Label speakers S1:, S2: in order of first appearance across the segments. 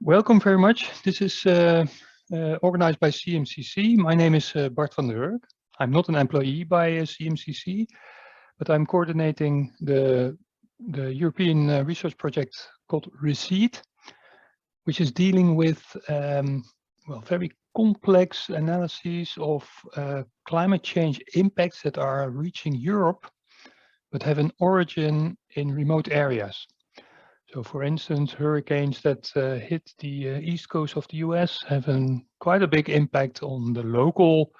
S1: Welcome very much. This is organized by CMCC. My name is Bart van der Hurk. I'm not an employee by CMCC, but I'm coordinating the European research project called RECEED, which is dealing with very complex analyses of climate change impacts that are reaching Europe, but have an origin in remote areas. So, for instance, hurricanes that hit the east coast of the US have quite a big impact on the local,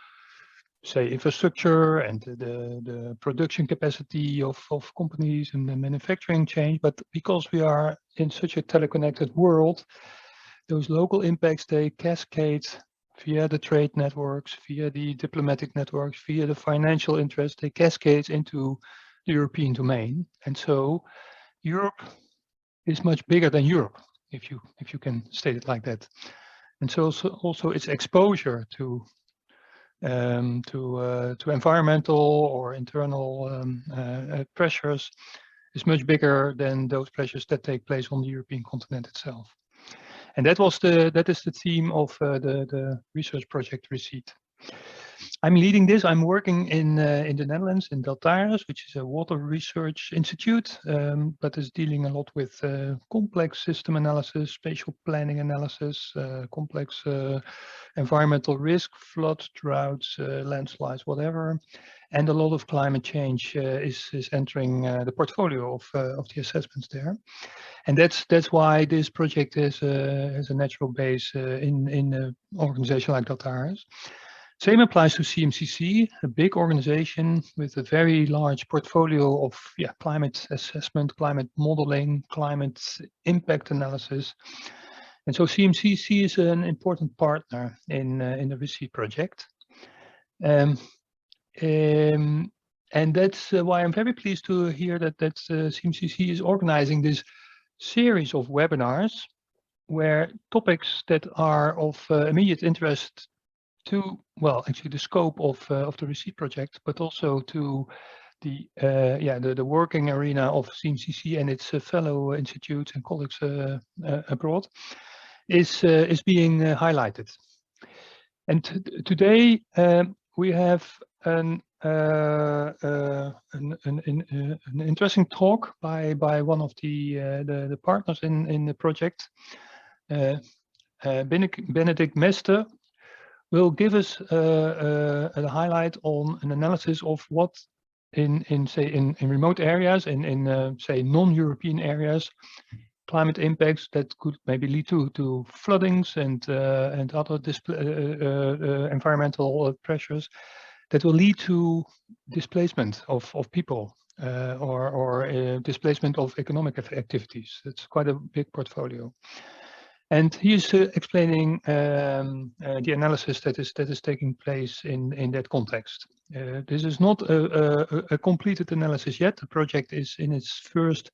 S1: say, infrastructure and the production capacity of companies and the manufacturing chain. But because we are in such a teleconnected world, those local impacts, they cascade via the trade networks, via the diplomatic networks, via the financial interest, they cascade into the European domain. And so Europe is much bigger than Europe, if you can state it like that. And so also its exposure to environmental or internal pressures is much bigger than those pressures that take place on the European continent itself. And that is the theme of the research project RECEED. I'm leading this. I'm working in the Netherlands, in Deltares, which is a water research institute, but is dealing a lot with complex system analysis, spatial planning analysis, complex environmental risk, floods, droughts, landslides, whatever. And a lot of climate change is entering the portfolio of the assessments there. And that's why this project has a natural base in an organization like Deltares. Same applies to CMCC, a big organization with a very large portfolio of climate assessment, climate modeling, climate impact analysis. And so CMCC is an important partner in the RECEED project. And that's why I'm very pleased to hear that CMCC is organizing this series of webinars where topics that are of immediate interest to, well, actually the scope of the RECEED project, but also to the working arena of CMCC and its fellow institutes and colleagues abroad is being highlighted. And today we have an interesting talk by one of the partners in the project, Benedikt Mester, will give us a highlight on an analysis of what in remote areas, in say non-European areas, climate impacts that could maybe lead to floodings and other environmental pressures that will lead to displacement of people or displacement of economic activities. It's quite a big portfolio. And he is explaining the analysis that is taking place in that context. This is not a completed analysis yet. The project is in its first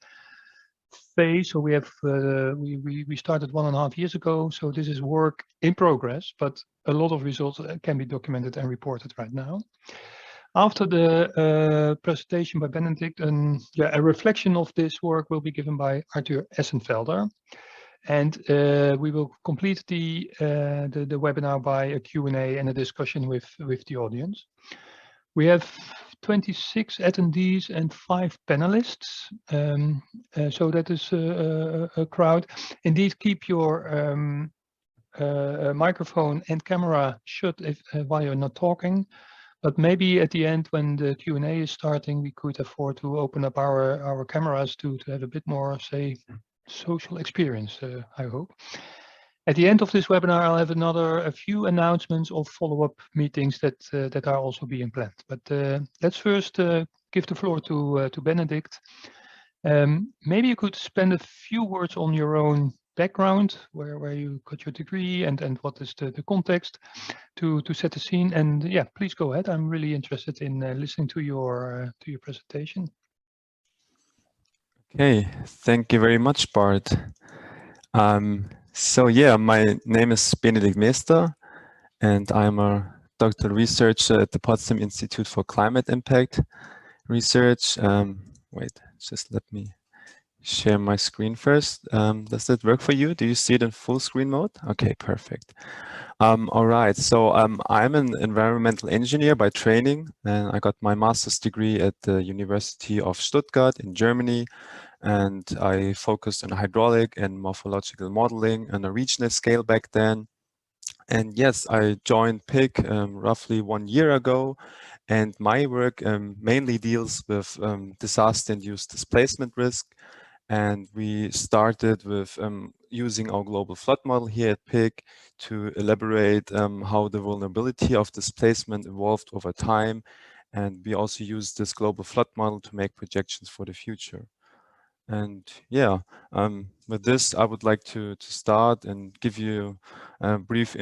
S1: phase. So we have we started 1.5 years ago. So this is work in progress, but a lot of results can be documented and reported right now. After the presentation by Benedikt, a reflection of this work will be given by Essenfelder. And we will complete the webinar by a Q&A and a discussion with the audience. We have 26 attendees and 5 panelists, so that is a crowd. Indeed, keep your microphone and camera shut while you're not talking. But maybe at the end, when the Q&A is starting, we could afford to open up our cameras to have a bit more, say, social experience, I hope. At the end of this webinar, I'll have a few announcements of follow-up meetings that are also being planned. But let's first give the floor to Benedikt. Maybe you could spend a few words on your own background, where you got your degree and what is the context to set the scene. And yeah, please go ahead. I'm really interested in listening to your presentation.
S2: Okay, thank you very much, Bart. So yeah, my name is Benedikt Mester, and I'm a doctoral researcher at the Potsdam Institute for Climate Impact Research. Wait, just let me share my screen first. Does that work for you? Do you see it in full screen mode? Okay, perfect. All right, so I'm an environmental engineer by training, and I got my master's degree at the University of Stuttgart in Germany, and I focused on hydraulic and morphological modeling on a regional scale back then. And yes, I joined PIC roughly 1 year ago, and my work mainly deals with disaster-induced displacement risk. And we started with using our global flood model here at PIC to elaborate how the vulnerability of displacement evolved over time. And we also used this global flood model to make projections for the future. And yeah, with this, I would like to start and give you a brief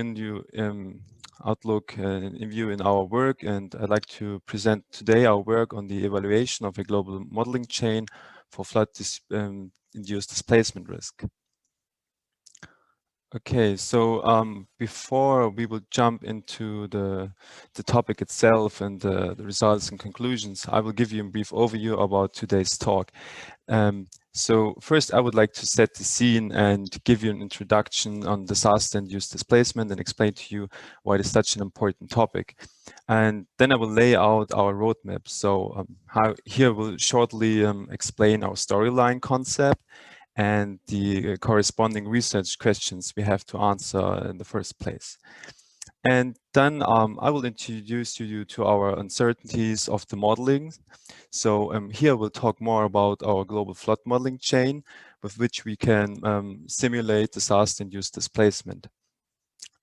S2: outlook in view in our work. And I'd like to present today our work on the evaluation of a global modeling chain for flood-induced displacement risk. Okay, so before we will jump into the topic itself and the results and conclusions, I will give you a brief overview about today's talk. So first, I would like to set the scene and give you an introduction on disaster-induced displacement and explain to you why it is such an important topic. And then I will lay out our roadmap. So here we'll shortly explain our storyline concept and the corresponding research questions we have to answer in the first place. And then I will introduce you to our uncertainties of the modeling. So here we'll talk more about our global flood modeling chain, with which we can simulate disaster-induced displacement.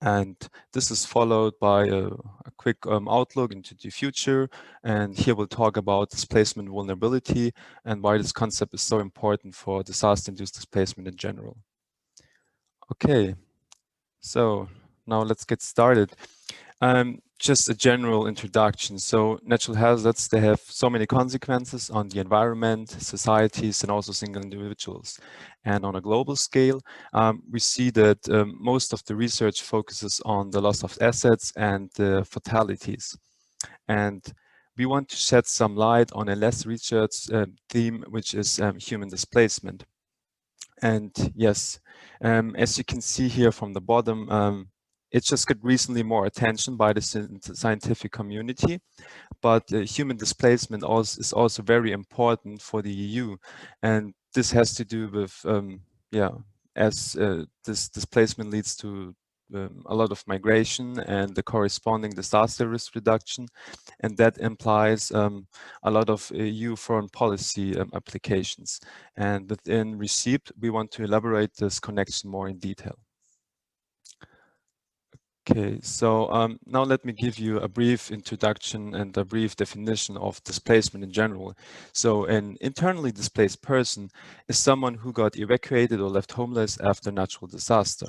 S2: And this is followed by a quick outlook into the future. And here we'll talk about displacement vulnerability and why this concept is so important for disaster-induced displacement in general. Okay, so now let's get started. Just a general introduction. So natural hazards, they have so many consequences on the environment, societies, and also single individuals. And on a global scale, we see that most of the research focuses on the loss of assets and fatalities. And we want to shed some light on a less researched theme, which is human displacement. And yes, as you can see here from the bottom, it just got recently more attention by the scientific community, but human displacement is also very important for the EU. And this has to do with, as this displacement leads to a lot of migration and the corresponding disaster risk reduction. And that implies a lot of EU foreign policy applications. And within RECEIPT, we want to elaborate this connection more in detail. Okay, so now let me give you a brief introduction and a brief definition of displacement in general. So an internally displaced person is someone who got evacuated or left homeless after natural disaster.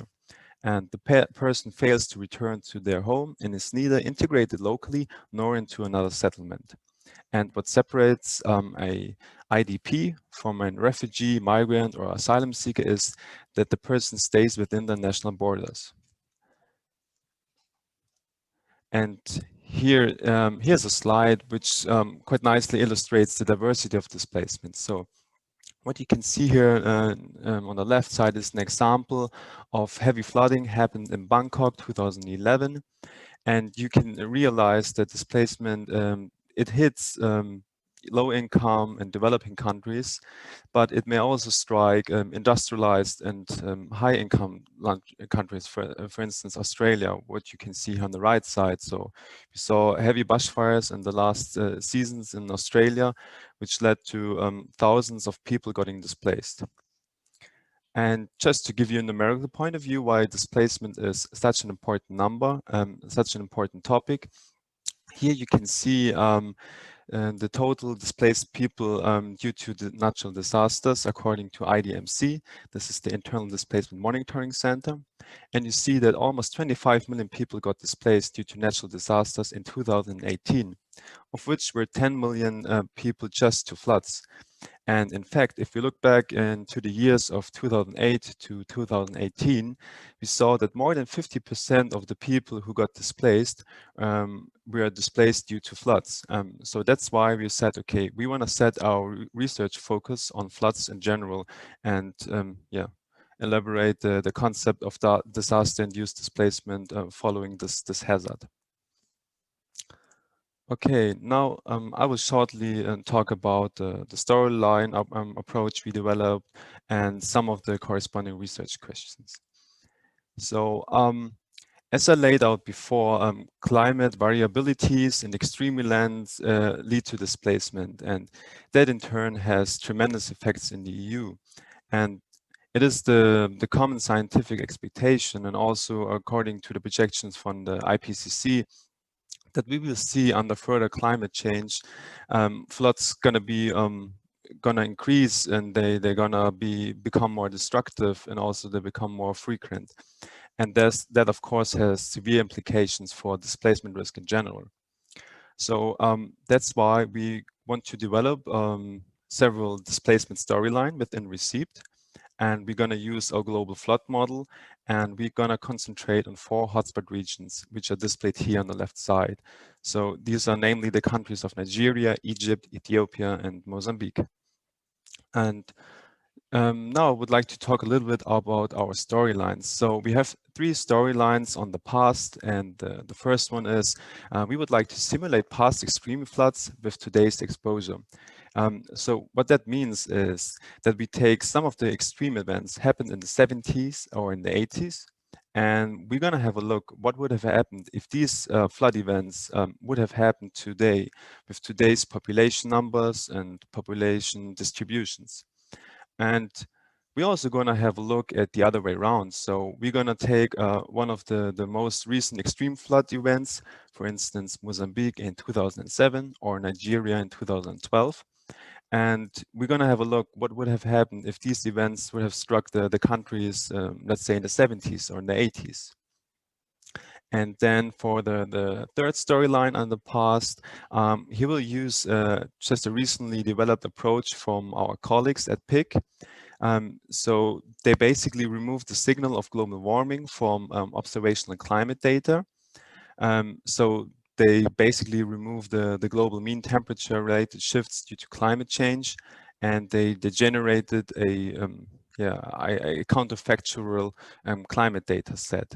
S2: And the person fails to return to their home and is neither integrated locally nor into another settlement. And what separates a IDP from a refugee, migrant, or asylum seeker is that the person stays within the national borders. And here, here's a slide which quite nicely illustrates the diversity of displacement. So what you can see here on the left side is an example of heavy flooding happened in Bangkok 2011. And you can realize that displacement, it hits low-income and developing countries, but it may also strike industrialized and high-income countries, for instance, Australia, what you can see here on the right side. So we saw heavy bushfires in the last seasons in Australia, which led to thousands of people getting displaced. And just to give you a numerical point of view why displacement is such an important number, such an important topic, here you can see the total displaced people due to the natural disasters according to IDMC. This is the Internal Displacement Monitoring Center. And you see that almost 25 million people got displaced due to natural disasters in 2018, of which were 10 million people just to floods. And in fact, if we look back into the years of 2008 to 2018, we saw that more than 50% of the people who got displaced were displaced due to floods. So that's why we said, okay, we want to set our research focus on floods in general and yeah, elaborate the concept of disaster-induced displacement following this hazard. Okay, now I will shortly talk about the storyline approach we developed and some of the corresponding research questions. So as I laid out before, climate variabilities and extreme events lead to displacement, and that in turn has tremendous effects in the EU. And it is the common scientific expectation, and also according to the projections from the IPCC, that we will see under further climate change, floods gonna increase, and they're gonna become more destructive, and also they become more frequent. And that of course has severe implications for displacement risk in general. So that's why we want to develop several displacement storyline within RECEIPT. And we're going to use our global flood model, and we're going to concentrate on 4 hotspot regions, which are displayed here on the left side. So these are namely the countries of Nigeria, Egypt, Ethiopia, and Mozambique. And now I would like to talk a little bit about our storylines. So we have 3 storylines on the past, and the first one is we would like to simulate past extreme floods with today's exposure. So what that means is that we take some of the extreme events happened in the 70s or in the 80s, and we're going to have a look what would have happened if these flood events would have happened today with today's population numbers and population distributions. And we're also going to have a look at the other way around. So we're going to take one of the most recent extreme flood events, for instance, Mozambique in 2007 or Nigeria in 2012. And we're going to have a look what would have happened if these events would have struck the countries, let's say in the 70s or in the 80s. And then for the third storyline on the past, he will use just a recently developed approach from our colleagues at PIC. So they basically removed the signal of global warming from observational climate data. So they basically remove the global mean temperature related shifts due to climate change, and they generated a counterfactual climate data set.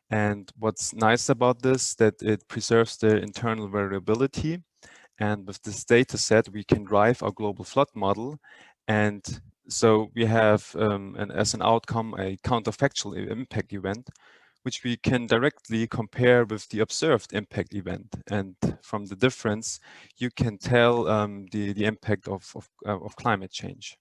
S2: And what's nice about this, that it preserves the internal variability. And with this data set, we can drive our global flood model. And so we have, as an outcome, a counterfactual impact event, which we can directly compare with the observed impact event. And from the difference, you can tell the impact of climate change.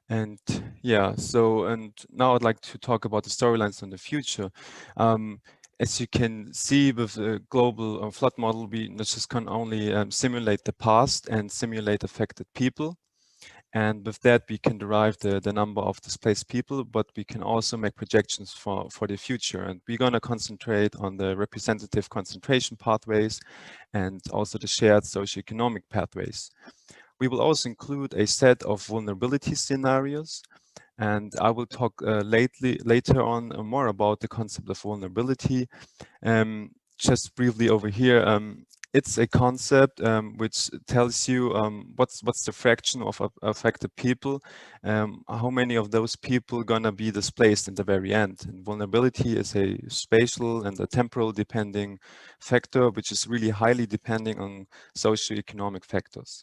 S2: And yeah, so, and now I'd like to talk about the storylines in the future. As you can see with the global flood model, we just can only simulate the past and simulate affected people. And with that, we can derive the number of displaced people, but we can also make projections for the future. And we're going to concentrate on the representative concentration pathways and also the shared socioeconomic pathways. We will also include a set of vulnerability scenarios, and I will talk later on more about the concept of vulnerability. Just briefly over here, it's a concept which tells you what's the fraction of affected people, how many of those people gonna be displaced in the very end. And vulnerability is a spatial and a temporal depending factor, which is really highly depending on socioeconomic factors.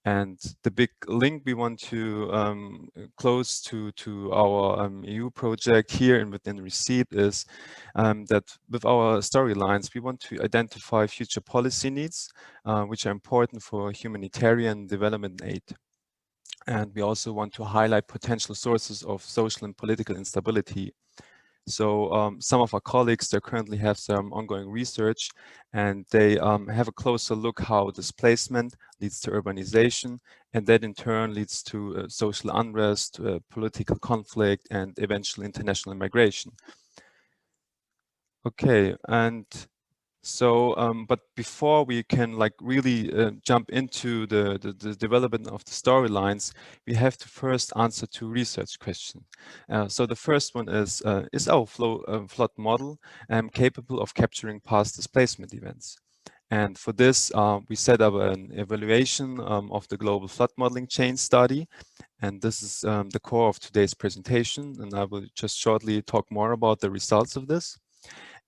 S2: And the big link we want to close to our EU project here and within RECEIPT is that with our storylines, we want to identify future policy needs, which are important for humanitarian development aid. And we also want to highlight potential sources of social and political instability. So some of our colleagues, they currently have some ongoing research, and they have a closer look how displacement leads to urbanization, and that in turn leads to social unrest, political conflict, and eventually international migration. Okay, and So, but before we can like really jump into the development of the storylines, we have to first answer two research questions. So the first one is our flood model capable of capturing past displacement events? And for this, we set up an evaluation of the global flood modeling chain study. And this is the core of today's presentation. And I will just shortly talk more about the results of this.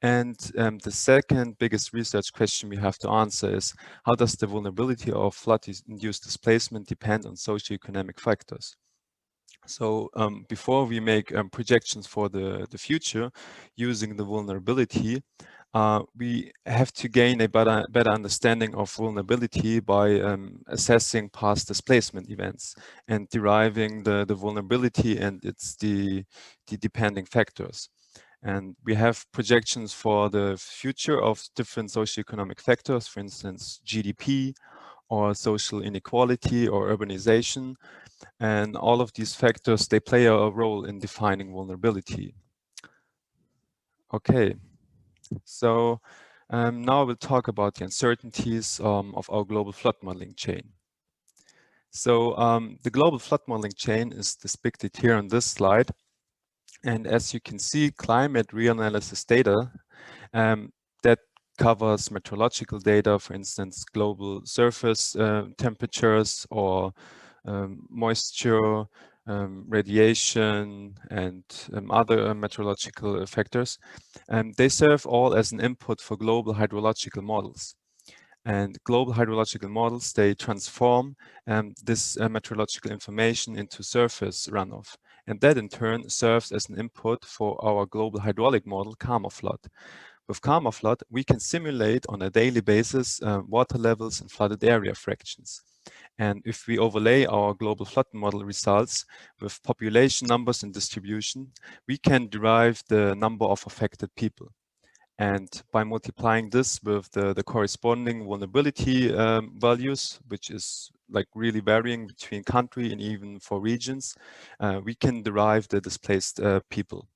S2: And the second biggest research question we have to answer is, how does the vulnerability of flood-induced displacement depend on socioeconomic factors? So before we make projections for the future using the vulnerability, we have to gain a better understanding of vulnerability by assessing past displacement events and deriving the vulnerability and the depending factors. And we have projections for the future of different socioeconomic factors, for instance, GDP or social inequality or urbanization. And all of these factors, they play a role in defining vulnerability. Okay, so now we'll talk about the uncertainties of our global flood modeling chain. So the global flood modeling chain is depicted here on this slide. And as you can see, climate reanalysis data that covers meteorological data, for instance, global surface temperatures or moisture, radiation, and other meteorological factors. They serve all as an input for global hydrological models. And global hydrological models, they transform this meteorological information into surface runoff. And that in turn serves as an input for our global hydraulic model, Karma Flood. With Karma Flood, we can simulate on a daily basis water levels and flooded area fractions. And if we overlay our global flood model results with population numbers and distribution, we can derive the number of affected people. And by multiplying this with the corresponding vulnerability values, which is like really varying between country and even for regions, we can derive the displaced people.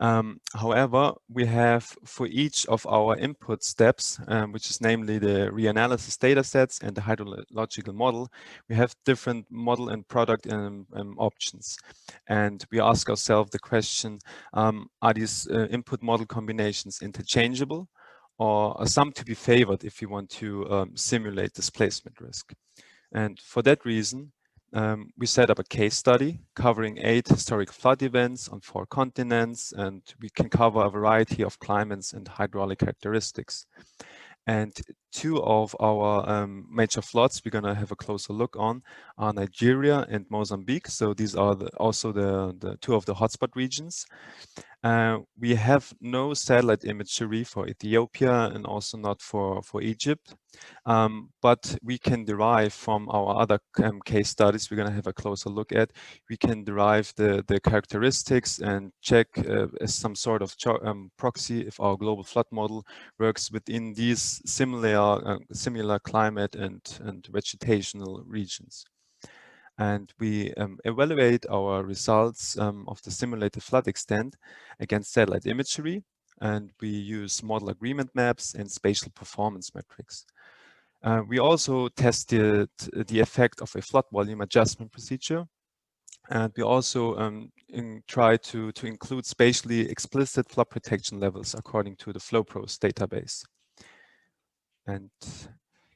S2: However, we have for each of our input steps, which is namely the reanalysis datasets and the hydrological model, we have different model and product options. And we ask ourselves the question, are these input model combinations interchangeable, or are some to be favored if you want to simulate displacement risk? And for that reason, we set up a case study covering 8 historic flood events on 4 continents, and we can cover a variety of climates and hydraulic characteristics. And 2 of our major floods we're going to have a closer look on are Nigeria and Mozambique. So these are also the 2 of the hotspot regions. We have no satellite imagery for Ethiopia and also not for Egypt. But we can derive from our other case studies we're going to have a closer look at, we can derive the characteristics and check as some sort of proxy if our global flood model works within these similar climate and vegetational regions. And we evaluate our results of the simulated flood extent against satellite imagery, and we use model agreement maps and spatial performance metrics. We also tested the effect of a flood volume adjustment procedure, and we also try to include spatially explicit flood protection levels according to the FlowPros database. And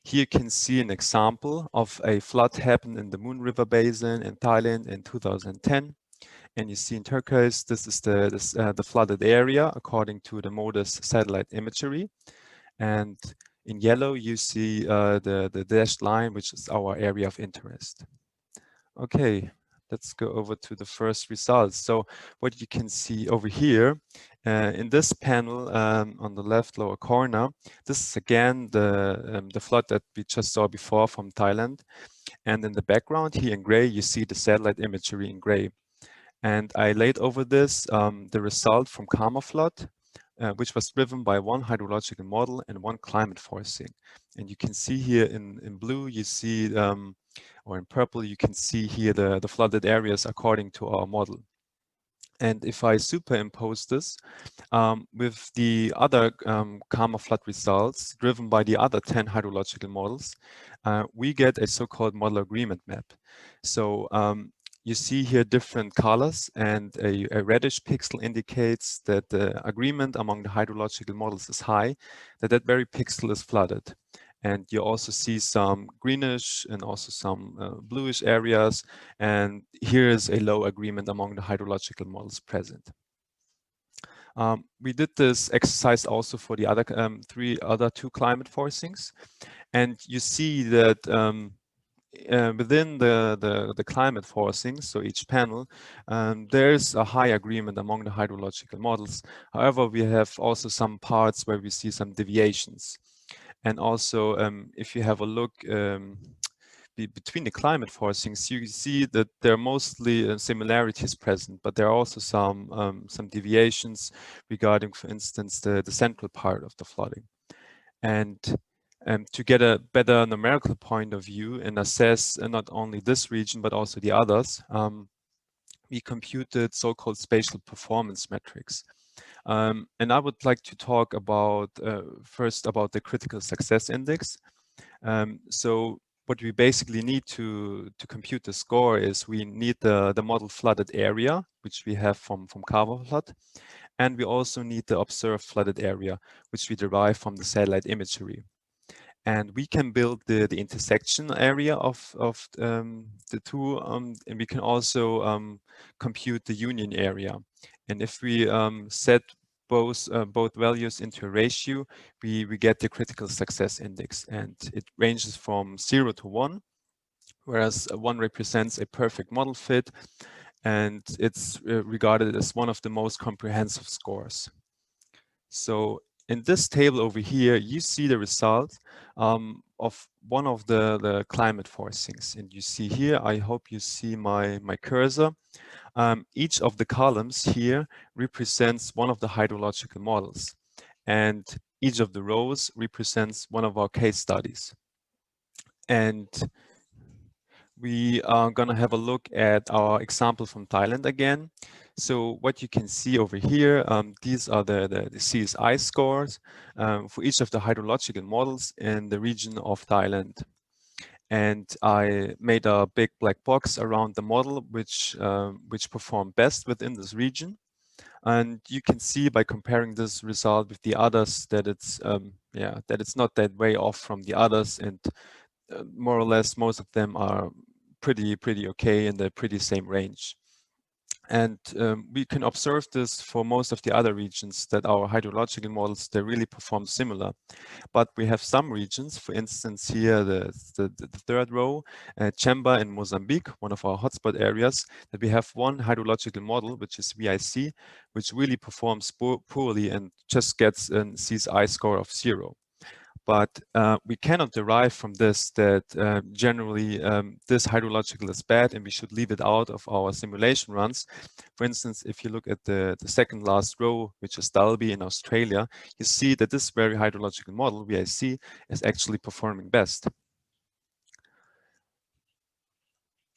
S2: here you can see an example of a flood happened in the Moon River Basin in Thailand in 2010. And you see in turquoise, this is the flooded area according to the MODIS satellite imagery. And in yellow, you see the dashed line, which is our area of interest. Okay, let's go over to the first results. So what you can see over here in this panel on the left lower corner, this is again the flood that we just saw before from Thailand. And in the background here in gray, you see the satellite imagery in gray. And I laid over this the result from Karma Flood, which was driven by 1 hydrological model and 1 climate forcing. And you can see here in blue, you see, or in purple, you can see here the flooded areas according to our model. And if I superimpose this with the other karma flood results driven by the other 10 hydrological models, we get a so-called model agreement map. So you see here different colors, and a reddish pixel indicates that the agreement among the hydrological models is high, that very pixel is flooded. And you also see some greenish and also some bluish areas. And here is a low agreement among the hydrological models present. We did this exercise also for the other two climate forcings. And you see that within the climate forcings, so each panel, there's a high agreement among the hydrological models. However, we have also some parts where we see some deviations. And also, if you have a look between the climate forcings, you see that there are mostly similarities present, but there are also some deviations regarding, for instance, the central part of the flooding. And to get a better numerical point of view and assess not only this region, but also the others, we computed so-called spatial performance metrics. And I would like to talk about first about the critical success index. So what we basically need to compute the score is we need the model flooded area, which we have from Carver flood. And we also need the observed flooded area, which we derive from the satellite imagery. And we can build the intersection area of the two, and we can also compute the union area. And if we set both values into a ratio, we get the critical success index, and it ranges from 0 to 1, whereas 1 represents a perfect model fit, and it's regarded as one of the most comprehensive scores. So in this table over here, you see the result of one of the climate forcings. And you see here, I hope you see my cursor. Each of the columns here represents one of the hydrological models. And each of the rows represents one of our case studies. And we are going to have a look at our example from Thailand again. So what you can see over here, these are the Csi scores for each of the hydrological models in the region of Thailand. And I made a big black box around the model which performed best within this region. And you can see by comparing this result with the others that it's not that way off from the others, and more or less most of them are pretty okay in the pretty same range. And we can observe this for most of the other regions, that our hydrological models, they really perform similar. But we have some regions, for instance here, the third row, Chemba in Mozambique, one of our hotspot areas, that we have one hydrological model, which is VIC, which really performs poorly and just gets a Csi score of 0. But we cannot derive from this that generally this hydrological is bad and we should leave it out of our simulation runs. For instance, if you look at the second last row, which is Dalby in Australia, you see that this very hydrological model, VIC, is actually performing best.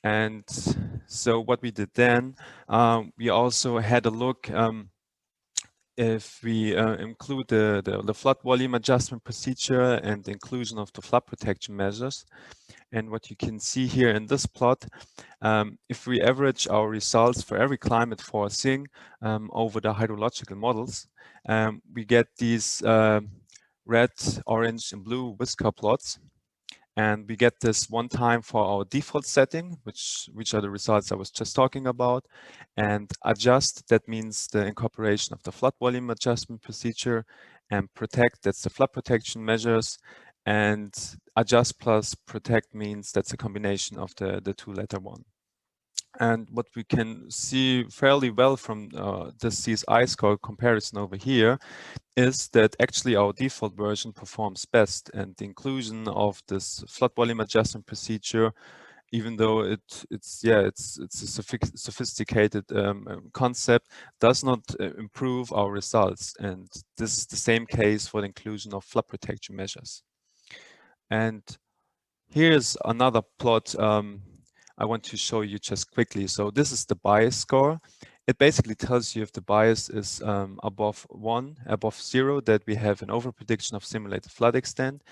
S2: And so what we did then, we also had a look if we include the flood volume adjustment procedure and the inclusion of the flood protection measures. And what you can see here in this plot, if we average our results for every climate forcing over the hydrological models, we get these red, orange, and blue whisker plots. And we get this one time for our default setting, which are the results I was just talking about. And adjust, that means the incorporation of the flood volume adjustment procedure. And protect, that's the flood protection measures. And adjust plus protect means that's a combination of the two-letter one. And what we can see fairly well from this Csi score comparison over here is that actually our default version performs best, and the inclusion of this flood volume adjustment procedure, even though it's a sophisticated concept, does not improve our results. And this is the same case for the inclusion of flood protection measures. And here's another plot I want to show you just quickly. So this is the bias score, it basically tells you if the bias is above 0, that we have an overprediction of simulated flood extent,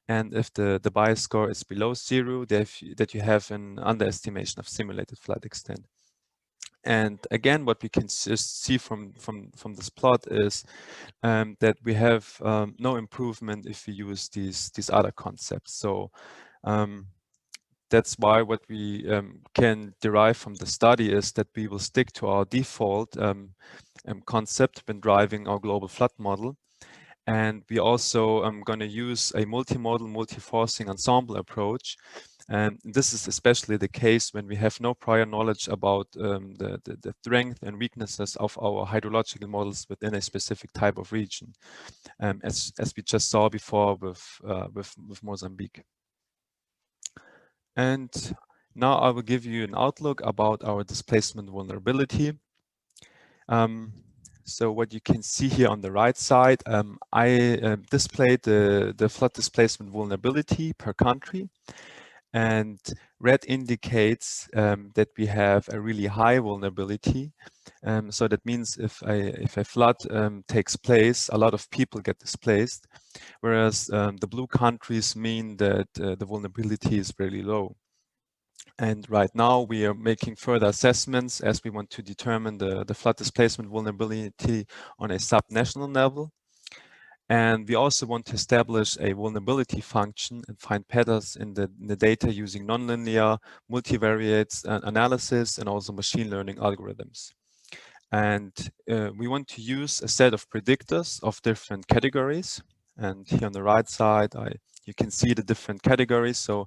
S2: and if the bias score is below 0, that you have an underestimation of simulated flood extent. And again, what we can just see from this plot is that we have no improvement if we use these other concepts. So that's why what we can derive from the study is that we will stick to our default concept when driving our global flood model. And we also going to use a multimodal, multi-forcing ensemble approach. And this is especially the case when we have no prior knowledge about the strength and weaknesses of our hydrological models within a specific type of region, as we just saw before with Mozambique. And now I will give you an outlook about our displacement vulnerability. So what you can see here on the right side, I displayed the flood displacement vulnerability per country. And red indicates that we have a really high vulnerability. So that means if a flood takes place, a lot of people get displaced, whereas the blue countries mean that the vulnerability is really low. And right now we are making further assessments as we want to determine the flood displacement vulnerability on a sub-national level. And we also want to establish a vulnerability function and find patterns in the data using nonlinear multivariate analysis and also machine learning algorithms. And we want to use a set of predictors of different categories. And here on the right side, you can see the different categories. So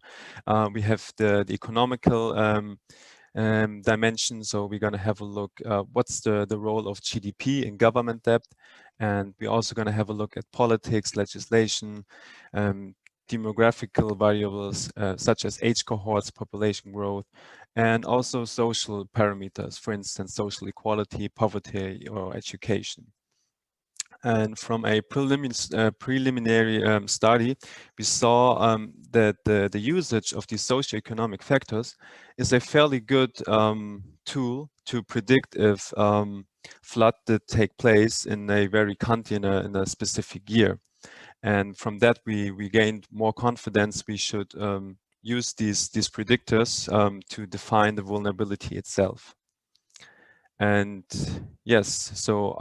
S2: we have the economical dimension. So we're going to have a look what's the role of GDP in government debt. And we're also going to have a look at politics, legislation, demographical variables such as age cohorts, population growth, and also social parameters, for instance, social equality, poverty, or education. And from a preliminary study, we saw that the usage of these socioeconomic factors is a fairly good tool to predict if flood did take place in a very country in a specific year. And from that, we gained more confidence we should use these predictors to define the vulnerability itself. And yes, so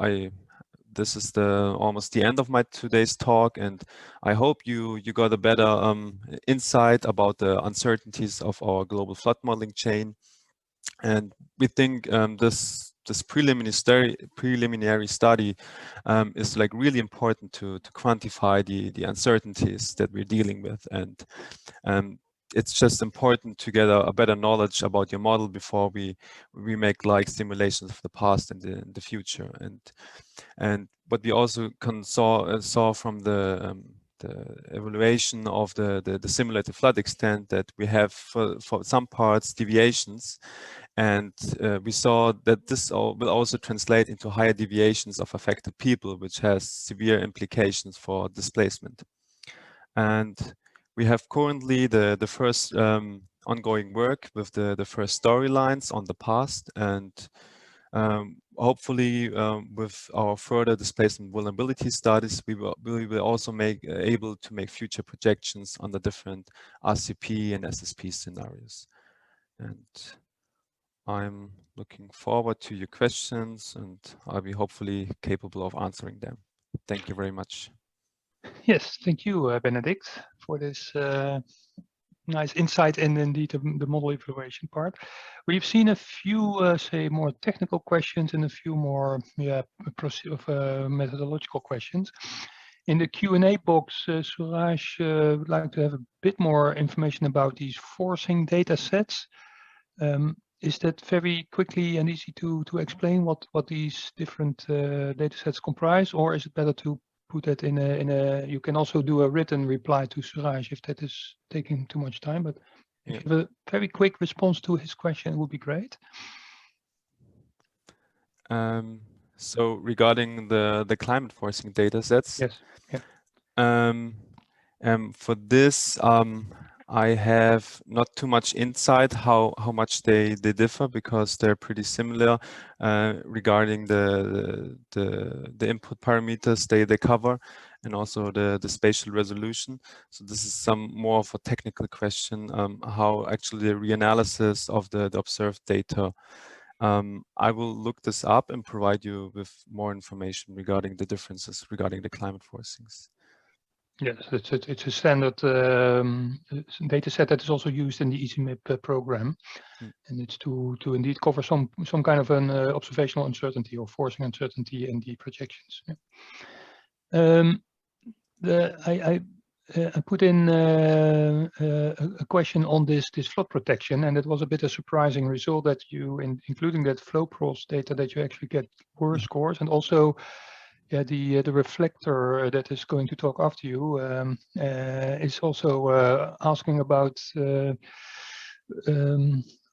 S2: this is almost the end of my today's talk, and I hope you got a better insight about the uncertainties of our global flood modeling chain. And we think this preliminary study is like really important to quantify the uncertainties that we're dealing with, and it's just important to get a better knowledge about your model before we make like simulations of the past and the future. And what we also saw from the evaluation of the simulated flood extent, that we have for some parts deviations, and we saw that this will also translate into higher deviations of affected people, which has severe implications for displacement. And we have currently the first ongoing work with the first storylines on the past, and hopefully with our further displacement vulnerability studies, we will also able to make future projections on the different RCP and SSP scenarios. And I'm looking forward to your questions, and I'll be hopefully capable of answering them. Thank you very much.
S1: Yes, thank you, Benedikt, for this nice insight and indeed the model evaluation part. We've seen a few, say, more technical questions and a few more methodological questions. In the Q&A box, Suraj would like to have a bit more information about these forcing data sets. Is that very quickly and easy to explain what these different data sets comprise, or is it better to put that in a you can also do a written reply to Suraj if that is taking too much time, but if you have a very quick response to his question, it would be great.
S2: So regarding the climate forcing data sets,
S1: yes, yeah.
S2: For this, I have not too much insight how much they differ, because they're pretty similar regarding the input parameters they cover, and also the spatial resolution. So this is some more of a technical question, how actually the reanalysis of the observed data. I will look this up and provide you with more information regarding the differences regarding the climate forcings.
S1: Yes, it's a standard data set that is also used in the EasyMap program, and it's to indeed cover some kind of an observational uncertainty or forcing uncertainty in the projections. Yeah. I put in a question on this flood protection, and it was a bit a surprising result that you, including that flow-pros data, that you actually get worse scores, and also. Yeah, the reflector that is going to talk after you is also asking about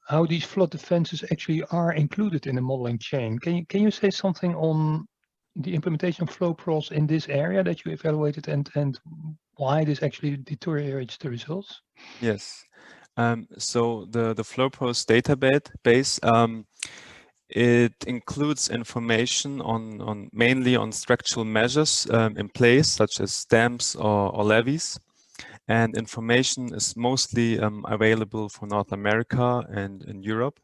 S1: how these flood defenses actually are included in the modeling chain. Can you say something on the implementation of flow pros in this area that you evaluated, and why this actually deteriorates the results?
S2: Yes. So the FlowPros database, it includes information on mainly on structural measures in place, such as dams or levees, and information is mostly available for North America and in Europe.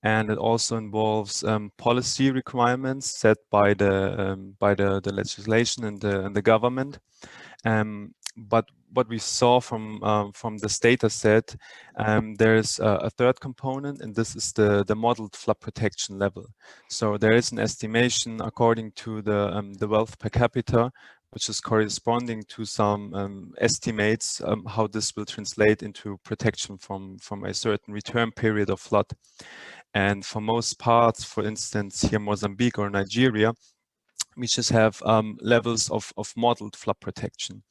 S2: And it also involves policy requirements set by the legislation and the government. But what we saw from this data set, there's a third component, and this is the modeled flood protection level. So there is an estimation according to the wealth per capita, which is corresponding to some estimates how this will translate into protection from a certain return period of flood. And for most parts, for instance, here Mozambique or Nigeria, we just have levels of modeled flood protection.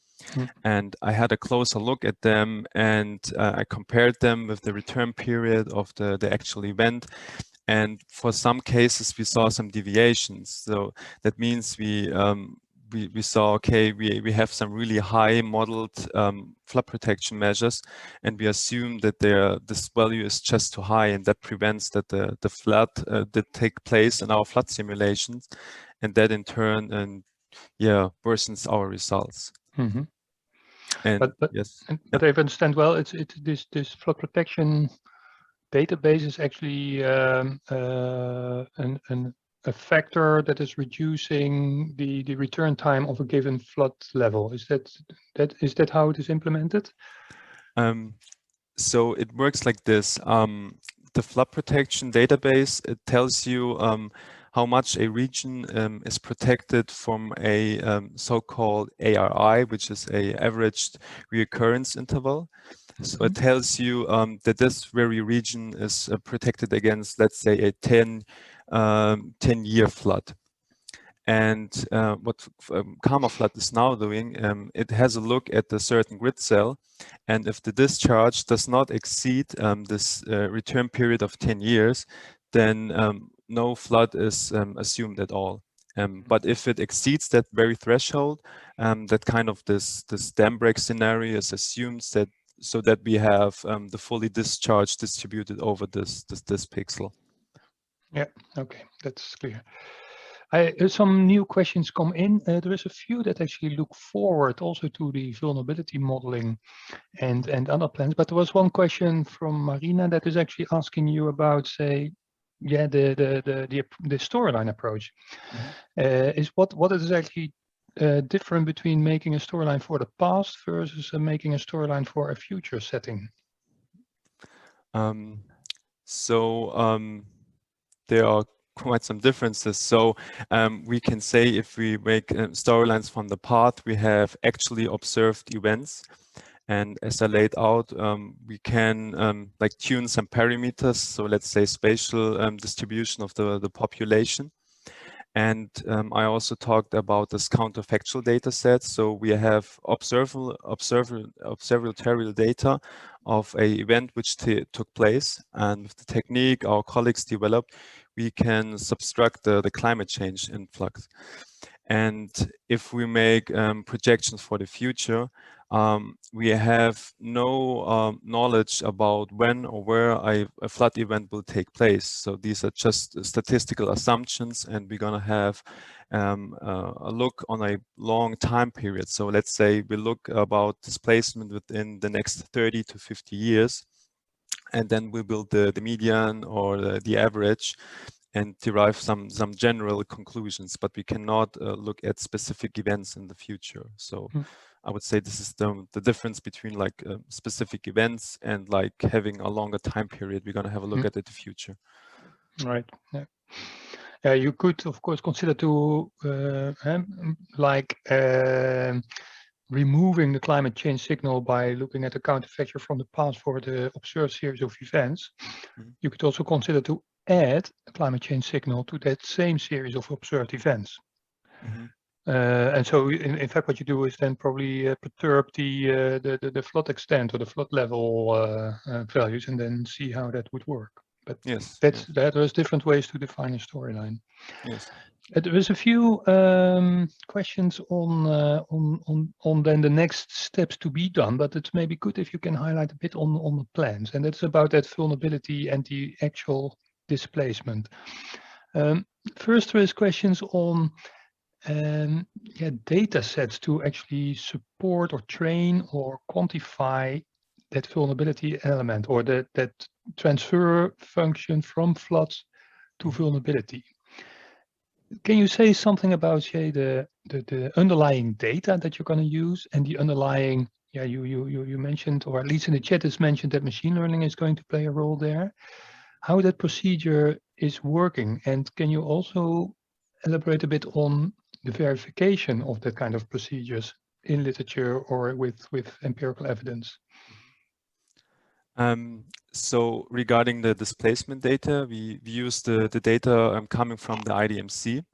S2: And I had a closer look at them, and I compared them with the return period of the actual event. And for some cases, we saw some deviations. So that means we saw, okay, we have some really high modeled flood protection measures, and we assume that this value is just too high, and that prevents that the flood did take place in our flood simulations, and that in turn worsens our results.
S1: Mm-hmm.
S2: And
S1: but
S2: yes,
S1: but I understand well. It's this flood protection database is actually a factor that is reducing the return time of a given flood level. Is that how it is implemented?
S2: So it works like this. The flood protection database, it tells you how much a region is protected from a so-called ARI, which is a averaged reoccurrence interval. So it tells you that this very region is protected against, let's say, a 10-year flood. And what Karma Flood is now doing, it has a look at the certain grid cell, and if the discharge does not exceed this return period of 10 years, then no flood is assumed at all. But if it exceeds that very threshold, that kind of this dam break scenario is assumed, so that we have the fully discharged distributed over this pixel.
S1: Yeah, okay, that's clear. Some new questions come in. There is a few that actually look forward also to the vulnerability modeling and other plans. But there was one question from Marina that is actually asking you about, say, yeah, the storyline approach. Is what is actually different between making a storyline for the past versus making a storyline for a future setting?
S2: There are quite some differences. So we can say if we make storylines from the past, we have actually observed events. And as I laid out, we can like tune some parameters. So let's say spatial distribution of the population. And I also talked about this counterfactual data set. So we have observatorial data of an event which took place. And with the technique our colleagues developed, we can subtract the climate change influx. And if we make projections for the future, we have no knowledge about when or where a flood event will take place. So these are just statistical assumptions, and we're going to have a look on a long time period. So let's say we look about displacement within the next 30 to 50 years, and then we build the median or the average and derive some general conclusions, but we cannot look at specific events in the future. So I would say this is the difference between like specific events and like having a longer time period. We're going to have a look at it in the future.
S1: Right. Yeah. You could, of course, consider to removing the climate change signal by looking at the counterfactor from the past for the observed series of events. You could also consider to add a climate change signal to that same series of observed events. And so, in fact, what you do is then probably perturb the flood extent or the flood level values, and then see how that would work. But there's different ways to define a storyline.
S2: Yes.
S1: There is a few questions on then the next steps to be done, but it's maybe good if you can highlight a bit on the plans, and that's about that vulnerability and the actual displacement. First, there is questions on data sets to actually support or train or quantify that vulnerability element, or that transfer function from floods to vulnerability. Can you say something about, say, the underlying data that you're going to use, and the underlying, you mentioned, or at least in the chat is mentioned, that machine learning is going to play a role there, how that procedure is working, and can you also elaborate a bit on the verification of that kind of procedures in literature or with empirical evidence?
S2: So regarding the displacement data, we use the data coming from the IDMC,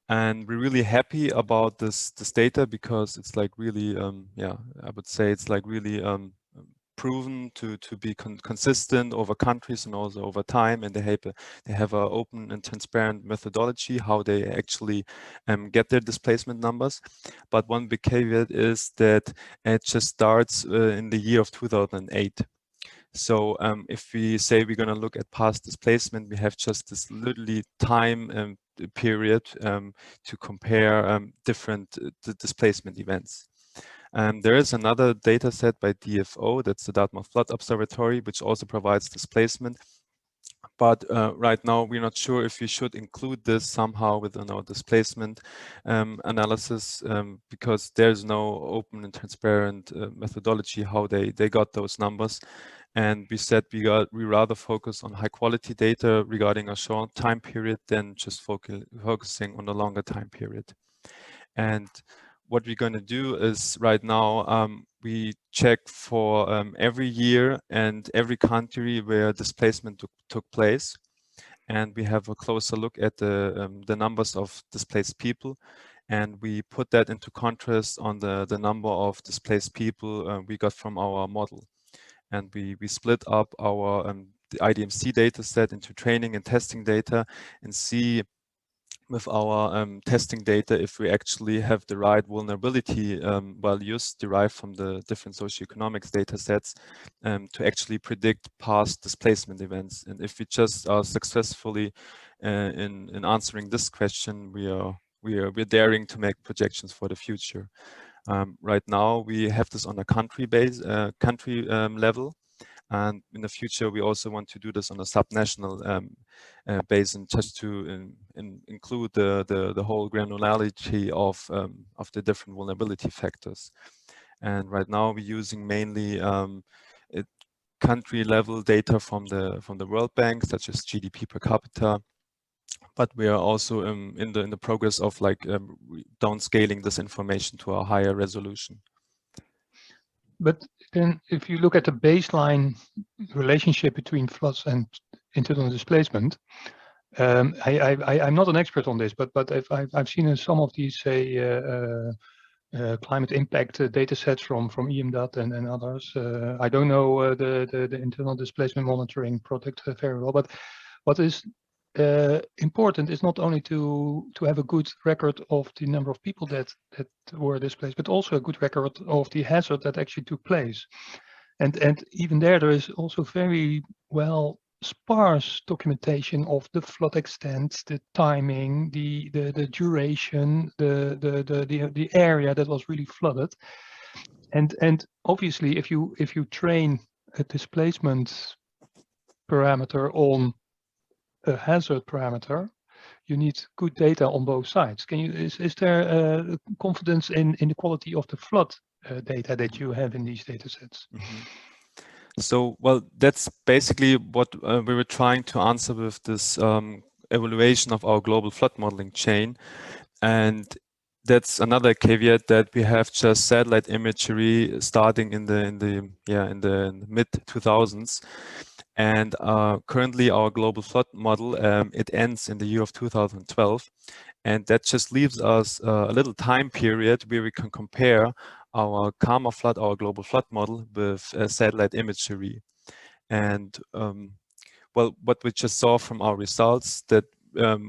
S2: and we're really happy about this data because it's like really, I would say it's like really proven to be consistent over countries and also over time, and they have an open and transparent methodology how they actually get their displacement numbers. But one big caveat is that it just starts in the year of 2008. So if we say we're going to look at past displacement, we have just this literally time period to compare different displacement events. There is another data set by DFO, that's the Dartmouth Flood Observatory, which also provides displacement. But right now, we're not sure if we should include this somehow within our displacement analysis, because there's no open and transparent methodology how they got those numbers. And we said we rather focus on high quality data regarding a short time period than just focusing on a longer time period. And what we're going to do is right now we check for every year and every country where displacement took place, and we have a closer look at the numbers of displaced people, and we put that into contrast on the number of displaced people we got from our model. And we split up our the IDMC data set into training and testing data, and see with our testing data if we actually have the right vulnerability values derived from the different socioeconomics data sets to actually predict past displacement events. And if we just are successfully in answering this question, we're daring to make projections for the future. Right now we have this on a country level, and in the future we also want to do this on a subnational basis, just to include the whole granularity of the different vulnerability factors. And right now we're using mainly country level data from the World Bank, such as GDP per capita. But we are also in the progress of like downscaling this information to a higher resolution.
S1: But then if you look at the baseline relationship between floods and internal displacement, I'm not an expert on this, but I've seen in some of these, say, climate impact data sets from EMDAT and others. I don't know the internal displacement monitoring project very well, but what is important is not only to have a good record of the number of people that were displaced, but also a good record of the hazard that actually took place. And even there is also very well sparse documentation of the flood extent, the timing, the duration, the area that was really flooded. And obviously, if you train a displacement parameter on a hazard parameter, you need good data on both sides. Is there confidence in the quality of the flood data that you have in these data sets?
S2: Mm-hmm. So, well, that's basically what we were trying to answer with this evaluation of our global flood modeling chain. And that's another caveat, that we have just satellite imagery starting in the mid 2000s. And currently our global flood model, it ends in the year of 2012. And that just leaves us a little time period where we can compare our Karma flood, our global flood model, with satellite imagery. And well, what we just saw from our results, that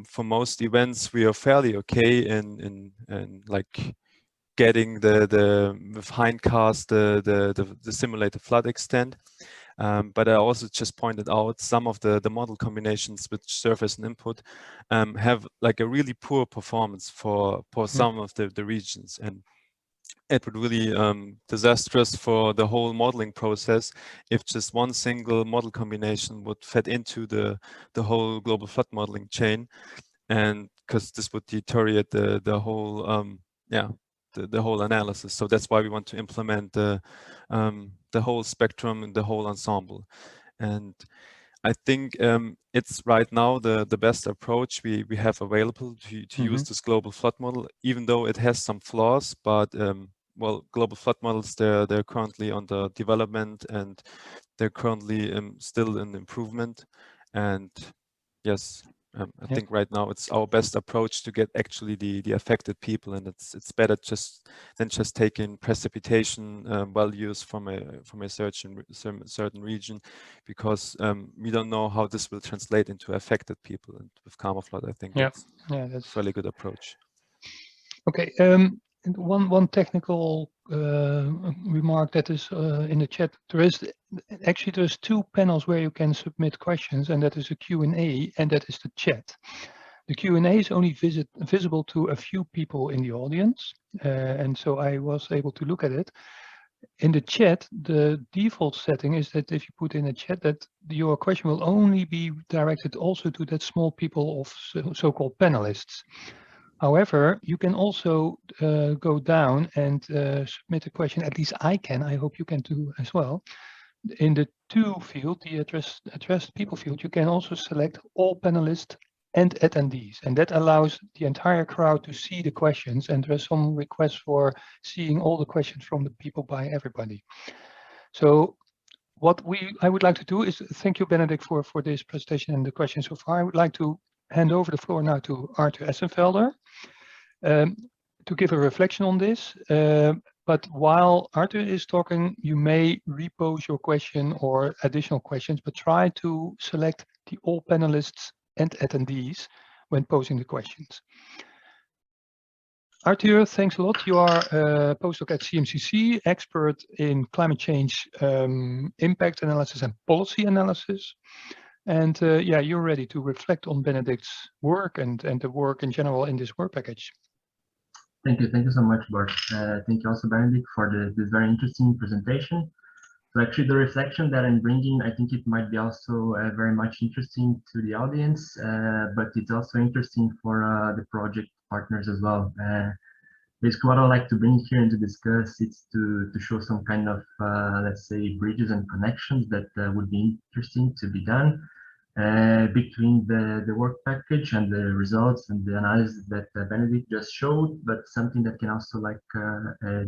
S2: for most events we are fairly okay in like getting with hindcast the simulated flood extent. But I also just pointed out some of the model combinations which serve as an input have like a really poor performance for some of the regions, and it would really disastrous for the whole modeling process if just one single model combination would fit into the whole global flood modeling chain, and because this would deteriorate the whole the whole analysis. So that's why we want to implement the whole spectrum and the whole ensemble. And I think it's right now the best approach we have available to use this global flood model, even though it has some flaws. But well, global flood models, they're currently under development, and they're currently still in improvement. And yes, I think right now it's our best approach to get actually the affected people, and it's better than just taking precipitation values from a certain region, because we don't know how this will translate into affected people. And with Karma flood, I think that's a fairly good approach.
S1: Okay. One technical remark that is in the chat. There's two panels where you can submit questions, and that is a Q&A, and that is the chat. The Q&A is only visible to a few people in the audience, and so I was able to look at it. In the chat, the default setting is that if you put in a chat, that your question will only be directed also to that small people of so-called panelists. However, you can also go down and submit a question. At least I can. I hope you can too as well. In the to field, the addressed people field, you can also select all panelists and attendees, and that allows the entire crowd to see the questions. And there's some requests for seeing all the questions from the people by everybody. So what I would like to do is thank you, Benedikt, for this presentation and the questions so far. I would like to hand over the floor now to Arthur Essenfelder to give a reflection on this. But while Arthur is talking, you may repose your question or additional questions, but try to select the all panelists and attendees when posing the questions. Arthur, thanks a lot. You are a postdoc at CMCC, expert in climate change impact analysis and policy analysis. And yeah, you're ready to reflect on Benedikt's work and the work in general in this work package.
S3: Thank you so much, Bart. Thank you also, Benedikt, for this very interesting presentation. So actually the reflection that I'm bringing, I think it might be also very much interesting to the audience, but it's also interesting for the project partners as well. Basically what I'd like to bring here and to discuss is to show some kind of, let's say, bridges and connections that would be interesting to be done between the work package and the results and the analysis that Benedikt just showed, but something that can also like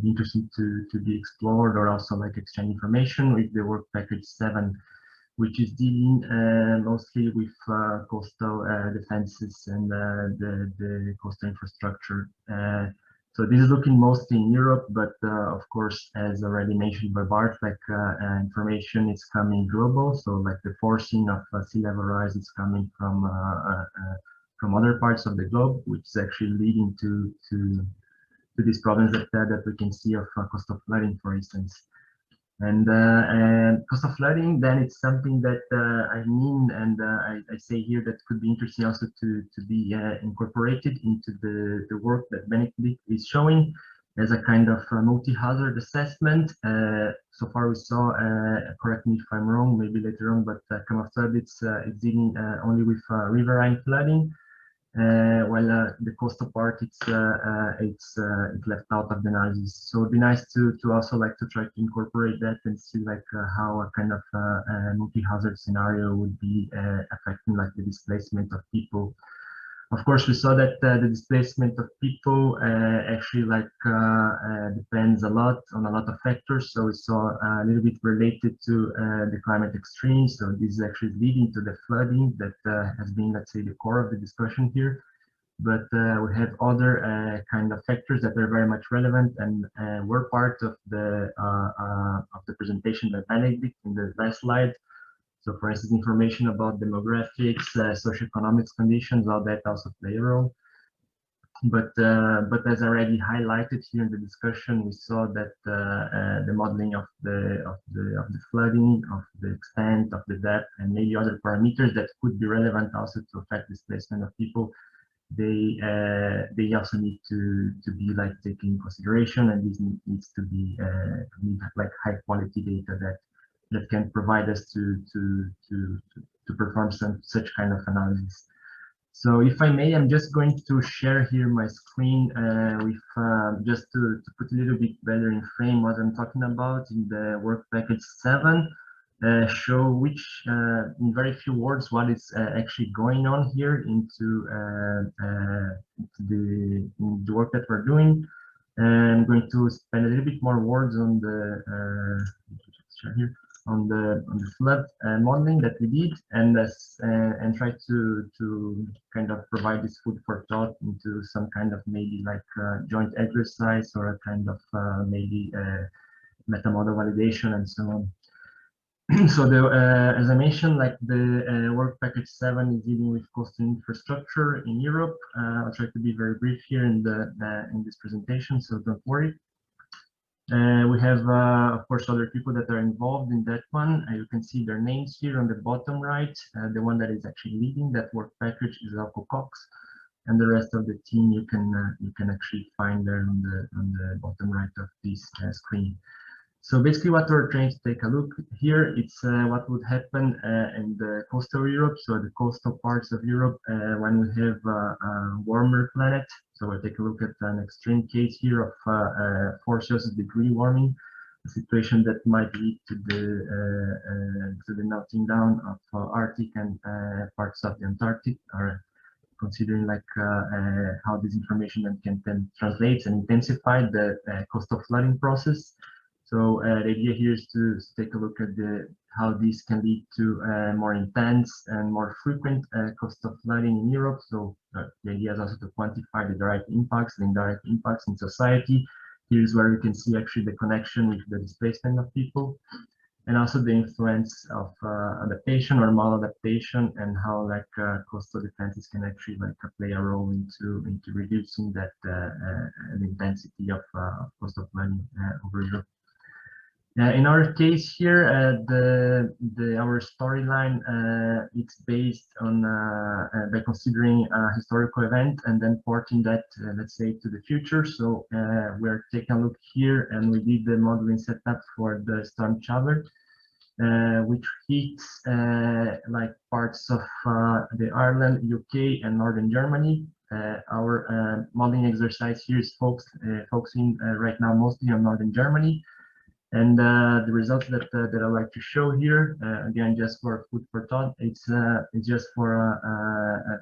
S3: be interesting to be explored, or also like exchange information with the work package 7, which is dealing mostly with coastal defenses and the coastal infrastructure. So this is looking mostly in Europe, but of course, as already mentioned by Bart, like information is coming global. So like the forcing of sea level rise is coming from other parts of the globe, which is actually leading to these problems that we can see of cost of flooding, for instance. And cost of flooding, then it's something that I say here that could be interesting also to be incorporated into the work that Benedikt is showing as a kind of multi-hazard assessment. So far we saw, correct me if I'm wrong, maybe later on, but it's dealing only with riverine flooding. While the coastal part it's left out of the analysis. So it'd be nice to also like to try to incorporate that and see like how a kind of multi-hazard scenario would be affecting like the displacement of people. Of course, we saw that the displacement of people actually like depends a lot on a lot of factors. So we saw a little bit related to the climate extremes. So this is actually leading to the flooding that has been, let's say, the core of the discussion here. But we have other kind of factors that are very much relevant and were part of the presentation by Benedikt in the last slide. So for instance, information about demographics, socioeconomic conditions, all that also play a role. But as already highlighted here in the discussion, we saw that the modeling of the flooding, of the extent, of the depth, and maybe other parameters that could be relevant also to affect displacement of people, they also need to be like taken into consideration, and this needs to be like high quality data that can provide us to perform such kind of analysis. So if I may, I'm just going to share here my screen with just to put a little bit better in frame what I'm talking about in the work package 7. Show which, in very few words, what is actually going on here into the work that we're doing. And I'm going to spend a little bit more words on the on the flood modeling that we did, and try to kind of provide this food for thought into some kind of maybe like joint exercise or a kind of maybe meta-model validation and so on. So as I mentioned, like the work package 7 is dealing with coastal infrastructure in Europe. I'll try to be very brief here in this presentation, so don't worry. We have, of course, other people that are involved in that one. You can see their names here on the bottom right. The one that is actually leading that work package is Alco Cox, and the rest of the team you can actually find there on the bottom right of this screen. So basically what we're trying to take a look here, it's what would happen in the coastal Europe, so the coastal parts of Europe when we have a warmer planet. So we'll take a look at an extreme case here of 4 Celsius degree warming, a situation that might lead to the melting down of Arctic and parts of the Antarctic, or considering like how this information then translates and intensify the coastal flooding process. So the idea here is to take a look at how this can lead to more intense and more frequent coastal flooding in Europe. So the idea is also to quantify the direct impacts, the indirect impacts in society. Here's where we can see actually the connection with the displacement of people, and also the influence of adaptation or maladaptation, and how like coastal defenses can actually like play a role into reducing that the intensity of coastal flooding over Europe. In our case here, our storyline it's based on by considering a historical event and then porting that let's say to the future. So we're taking a look here, and we did the modeling setup for the storm Chaver, which hits like parts of the Ireland, UK, and northern Germany. Our modeling exercise here is focusing right now mostly on northern Germany. And the results that I'd like to show here, again, just for food for thought, it's just for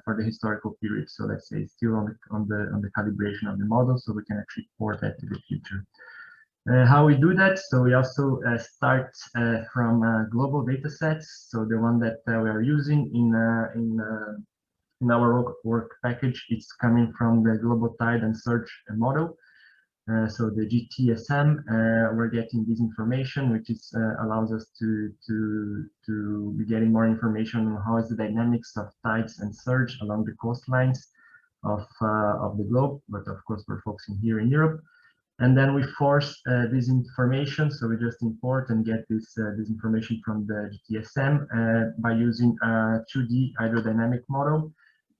S3: the historical period. So let's say it's still on the calibration of the model, so we can actually port that to the future. How we do that? So we also start from global data sets. So the one that we are using in our work package, it's coming from the global tide and surge model. So the GTSM, we're getting this information, which is allows us to be getting more information on how is the dynamics of tides and surge along the coastlines of the globe. But of course, we're focusing here in Europe. And then we force this information, so we just import and get this information from the GTSM by using a 2D hydrodynamic model.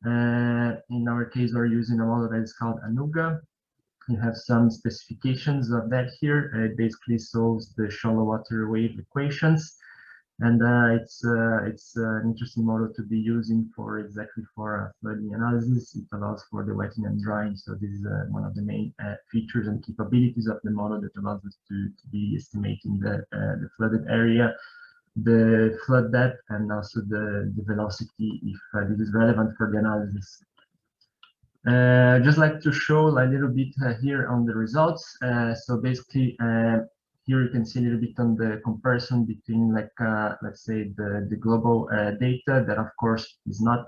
S3: In our case, we're using a model that is called ANUGA. You have some specifications of that here. It basically solves the shallow water wave equations. And it's an interesting model to be using for exactly for flooding analysis. It allows for the wetting and drying. So this is one of the main features and capabilities of the model that allows us to be estimating the flooded area, the flood depth, and also the velocity if this is relevant for the analysis. Just like to show a little bit here on the results. So basically, here you can see a little bit on the comparison between, like, let's say the global data that of course is not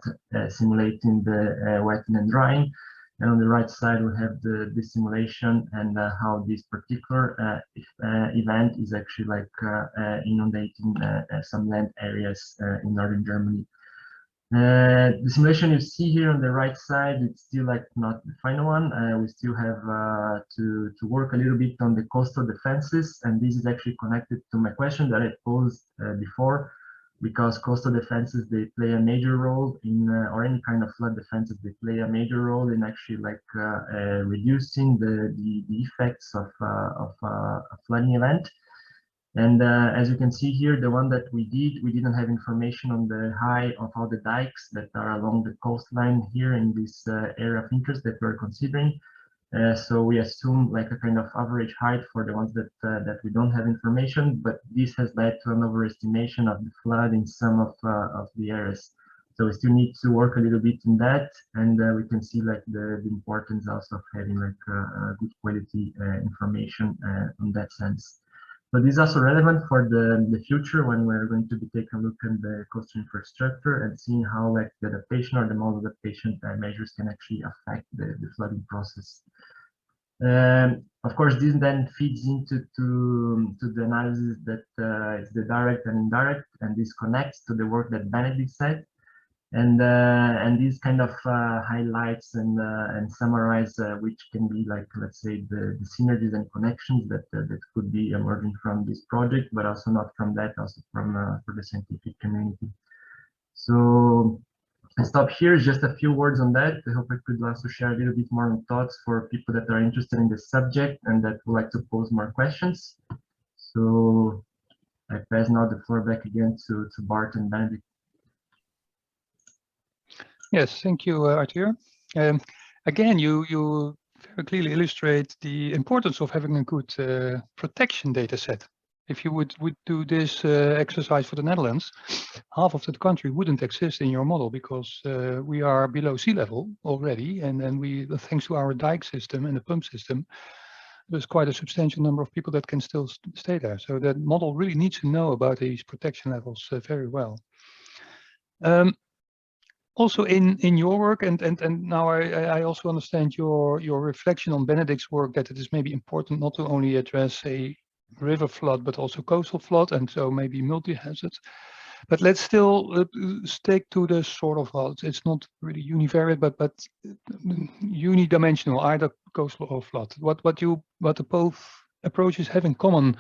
S3: simulating the wetting and drying. And on the right side, we have the simulation and how this particular event is actually like inundating some land areas in northern Germany. The simulation you see here on the right side, it's still like not the final one. We still have to work a little bit on the coastal defenses, and this is actually connected to my question that I posed before, because coastal defenses, they play a major role in, or any kind of flood defenses, they play a major role in actually like reducing the effects of a flooding event. And as you can see here, the one that we didn't have information on the height of all the dikes that are along the coastline here in this area of interest that we're considering. So we assume like a kind of average height for the ones that that we don't have information, but this has led to an overestimation of the flood in some of the areas. So we still need to work a little bit in that, and we can see like the importance also of having like good quality information in that sense. But this is also relevant for the future when we're going to be taking a look at the coastal infrastructure and seeing how like the adaptation or the model adaptation measures can actually affect the flooding process. Of course, this then feeds into the analysis that is the direct and indirect, and this connects to the work that Benedikt said. And these kind of highlights and summarize which can be like, let's say, the synergies and connections that that could be emerging from this project, but also not from that, also from for the scientific community. So I stop here. Just a few words on that. I hope I could also share a little bit more thoughts for people that are interested in the subject and that would like to pose more questions. So I pass now the floor back again to Bart and Benedikt.
S1: Yes, thank you, Arthur. Again, you very clearly illustrate the importance of having a good protection data set. If you would do this exercise for the Netherlands, half of the country wouldn't exist in your model because we are below sea level already, and then we, thanks to our dike system and the pump system, there's quite a substantial number of people that can still stay there. So that model really needs to know about these protection levels very well. Also in your work, and now I also understand your reflection on Benedikt's work, that it is maybe important not to only address a river flood, but also coastal flood, and so maybe multi-hazards. But let's still stick to the sort of, well, it's not really univariate, but unidimensional, either coastal or flood. What the both approaches have in common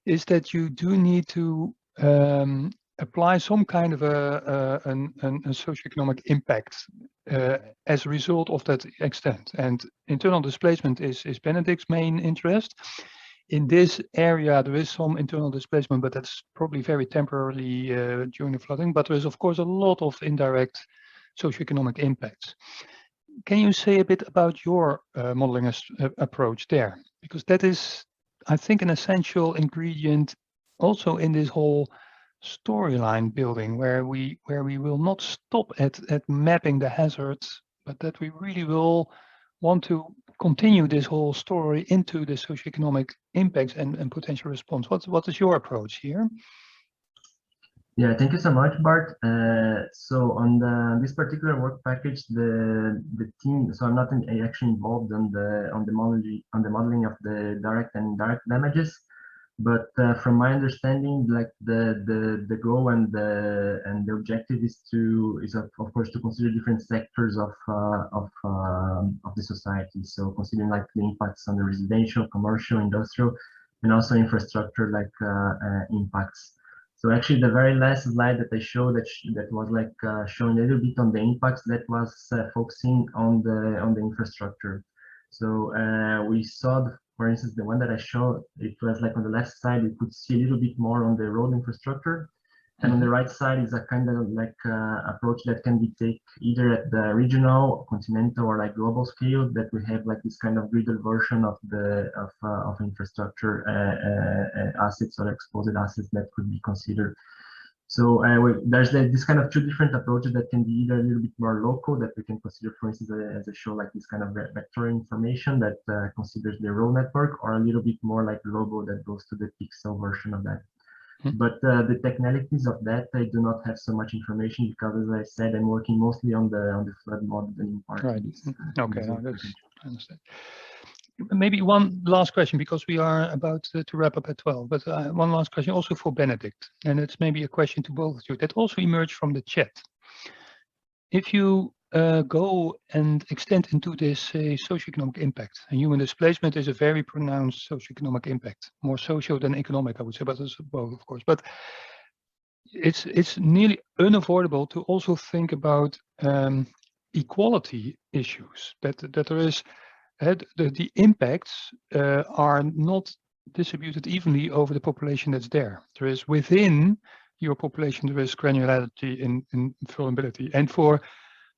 S1: is that you do need to apply some kind of a socioeconomic impact as a result of that extent. And internal displacement is Benedikt's main interest. In this area, there is some internal displacement, but that's probably very temporarily during the flooding. But there is, of course, a lot of indirect socioeconomic impacts. Can you say a bit about your modeling approach there? Because that is, I think, an essential ingredient also in this whole storyline building, where we will not stop at mapping the hazards, but that we really will want to continue this whole story into the socioeconomic impacts and potential response. What is your approach here?
S3: Yeah, thank you so much, Bart. So on this particular work package, the team. So I'm not actually involved on the modeling of the direct and indirect damages, but from my understanding, like the goal and the objective is of course to consider different sectors of the society. So considering like the impacts on the residential, commercial, industrial, and also infrastructure like impacts. So actually, the very last slide that I showed that was like showing a little bit on the impacts, that was focusing on the infrastructure. So we saw, for instance, the one that I showed, it was like on the left side, you could see a little bit more on the road infrastructure. And on the right side is a kind of like approach that can be taken either at the regional, continental, or like global scale. That we have like this kind of gridded version of the of infrastructure assets or exposed assets that could be considered. So there's this kind of two different approaches that can be either a little bit more local, that we can consider, for instance, as a show like this kind of vector information that considers the road network, or a little bit more like global that goes to the pixel version of that. But the technicalities of that, I do not have so much information because, as I said, I'm working mostly on the flood modeling part.
S1: Right. Okay, no, that's, I understand. Maybe one last question, because we are about to wrap up at 12, but one last question also for Benedikt, and it's maybe a question to both of you that also emerged from the chat. If you go and extend into this socioeconomic impact, and human displacement is a very pronounced socioeconomic impact, more social than economic, I would say, but it's both, of course. But it's nearly unavoidable to also think about equality issues, that there is the impacts are not distributed evenly over the population that's there. There is within your population, there is granularity in vulnerability. And for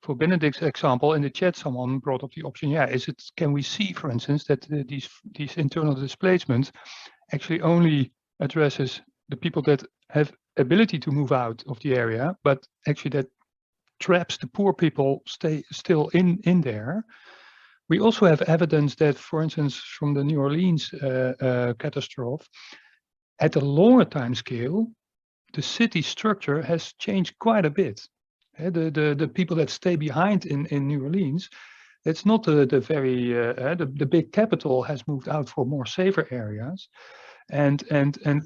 S1: Benedikt's example, in the chat, someone brought up the option, yeah, can we see, for instance, that these internal displacements actually only addresses the people that have ability to move out of the area, but actually that traps the poor people still in there. We also have evidence that, for instance, from the New Orleans catastrophe, at a longer time scale, the city structure has changed quite a bit. The people that stay behind in New Orleans, it's not the big capital has moved out for more safer areas, and